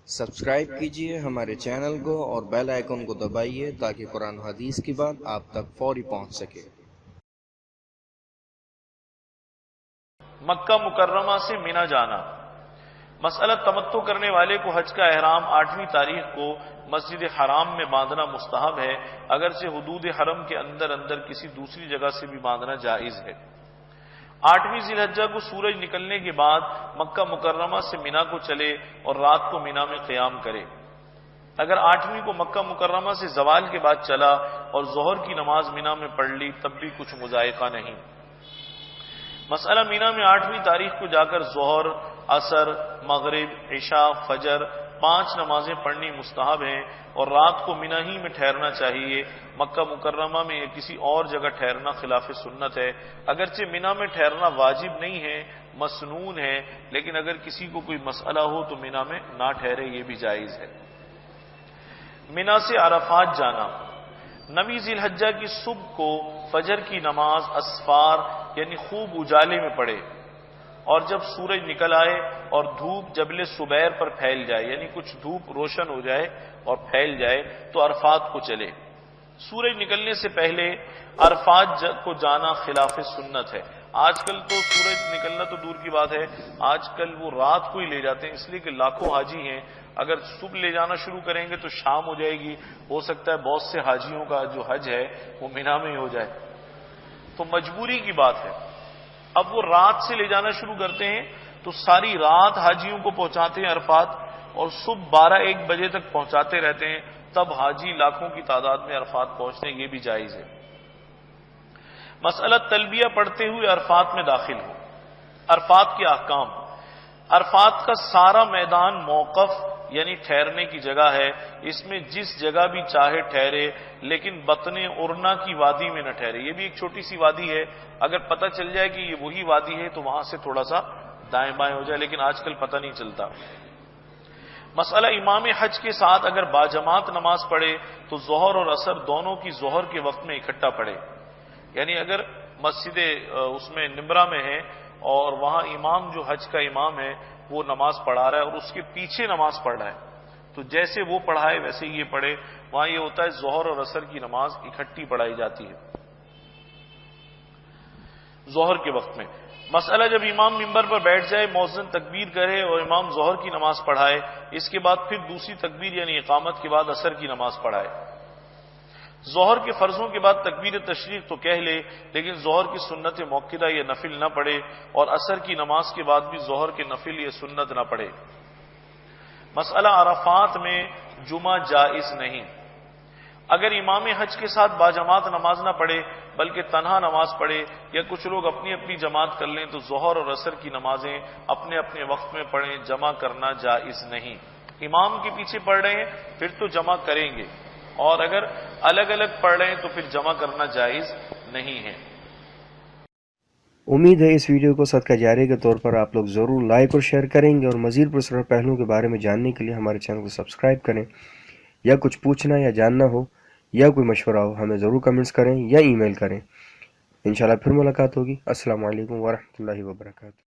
Subscribe کیجئے ہمارے channel کو اور بیل آئیکن کو دبائیے تاکہ قرآن و حدیث کی بات آپ تک فوری پہنچ سکے۔ مکہ مکرمہ سے مینا جانا۔ مسئلہ تمتع کرنے والے کو حج کا احرام 8ویں تاریخ کو مسجد حرام میں باندھنا مستحب ہے، اگرچہ حدود حرم کے اندر کسی دوسری جگہ سے بھی باندھنا جائز ہے۔ 8ویں ذی الحجہ کو سورج نکلنے کے بعد مکہ مکرمہ سے مینا کو چلے اور رات کو مینا میں قیام کرے۔ اگر 8ویں کو مکہ مکرمہ سے زوال کے بعد چلا اور ظہر کی نماز مینا میں پڑھ لی تب بھی کچھ مذائقہ نہیں۔ مسئلہ مینا میں 8ویں تاریخ کو جا کر ظہر، عصر، مغرب، عشاء، فجر 5 نمازیں پڑھنی مستحب ہیں اور رات کو مینا ہی میں ٹھہرنا چاہیے۔ مکہ مکرمہ میں کسی اور جگہ ٹھہرنا خلاف سنت ہے۔ اگرچہ مینا میں ٹھہرنا واجب نہیں ہے، مسنون ہے، لیکن اگر کسی کو کوئی مسئلہ ہو تو مینا میں نہ ٹھہرے، یہ بھی جائز ہے۔ مینا سے عرفات جانا۔ 9ویں ذی الحجہ کی صبح کو فجر کی نماز اسفار یعنی خوب اجالے میں پڑھے اور جب سورج نکل آئے اور دھوپ جبل صبیر پر پھیل جائے یعنی کچھ دھوپ روشن ہو جائے اور پھیل جائے تو عرفات کو چلے۔ سورج نکلنے سے پہلے عرفات کو جانا خلاف سنت ہے۔ آج کل تو سورج نکلنا تو دور کی بات ہے، آج کل وہ رات کو ہی لے جاتے ہیں، اس لیے کہ لاکھوں حاجی ہیں، اگر صبح لے جانا شروع کریں گے تو شام ہو جائے گی، ہو سکتا ہے بہت سے حاجیوں کا جو حج ہے وہ مینا میں ہی ہو جائے، تو مجبوری کی بات ہے۔ اب وہ رات سے لے جانا شروع کرتے ہیں تو ساری رات حاجیوں کو پہنچاتے ہیں عرفات اور صبح 12-1 بجے تک پہنچاتے رہتے ہیں، تب حاجی لاکھوں کی تعداد میں عرفات پہنچتے ہیں، یہ بھی جائز ہے۔ مسئلہ تلبیہ پڑھتے ہوئے عرفات میں داخل ہو۔ عرفات کے احکام۔ عرفات کا سارا میدان موقف یعنی ٹھہرنے کی جگہ ہے، اس میں جس جگہ بھی چاہے ٹھہرے، لیکن بطن ارنا کی وادی میں نہ ٹھہرے۔ یہ بھی ایک چھوٹی سی وادی ہے، اگر پتہ چل جائے کہ یہ وہی وادی ہے تو وہاں سے تھوڑا سا دائیں بائیں ہو جائے، لیکن آج کل پتہ نہیں چلتا۔ مسئلہ امام حج کے ساتھ اگر باجماعت نماز پڑھے تو ظہر اور عصر دونوں کی ظہر کے وقت میں اکٹھا پڑھے، یعنی اگر مسجد اس میں نمرہ میں ہے اور وہاں امام جو حج کا امام ہے وہ نماز پڑھا رہا ہے اور اس کے پیچھے نماز پڑھ رہا ہے تو جیسے وہ پڑھائے ویسے یہ پڑھے، وہاں یہ ہوتا ہے ظہر اور عصر کی نماز اکٹھی پڑھائی جاتی ہے ظہر کے وقت میں۔ مسئلہ جب امام ممبر پر بیٹھ جائے، مؤذن تکبیر کرے اور امام ظہر کی نماز پڑھائے، اس کے بعد پھر دوسری تکبیر یعنی اقامت کے بعد عصر کی نماز پڑھائے۔ ظہر کے فرضوں کے بعد تکبیر تشریق تو کہہ لے، لیکن ظہر کی سنت موقدہ یا نفل نہ پڑھے اور عصر کی نماز کے بعد بھی ظہر کے نفل یا سنت نہ پڑھے۔ مسئلہ عرفات میں جمعہ جائز نہیں۔ اگر امام حج کے ساتھ باجماعت نماز نہ پڑھے بلکہ تنہا نماز پڑھے یا کچھ لوگ اپنی اپنی جماعت کر لیں تو ظہر اور عصر کی نمازیں اپنے اپنے وقت میں پڑھیں، جمع کرنا جائز نہیں۔ امام کے پیچھے پڑھ رہے ہیں پھر تو جمع کریں گے، اور اگر الگ الگ پڑھ رہے ہیں تو پھر جمع کرنا جائز نہیں ہے۔ امید ہے اس ویڈیو کو صدقہ جاریہ کے طور پر آپ لوگ ضرور لائک اور شیئر کریں گے، اور مزید پرسرار پہلوؤں کے بارے میں جاننے کے لیے ہمارے چینل کو سبسکرائب کریں۔ یا کچھ پوچھنا یا جاننا ہو یا کوئی مشورہ ہو ہمیں ضرور کمنٹس کریں یا ای میل کریں۔ انشاءاللہ پھر ملاقات ہوگی۔ السلام علیکم ورحمۃ اللہ وبرکاتہ۔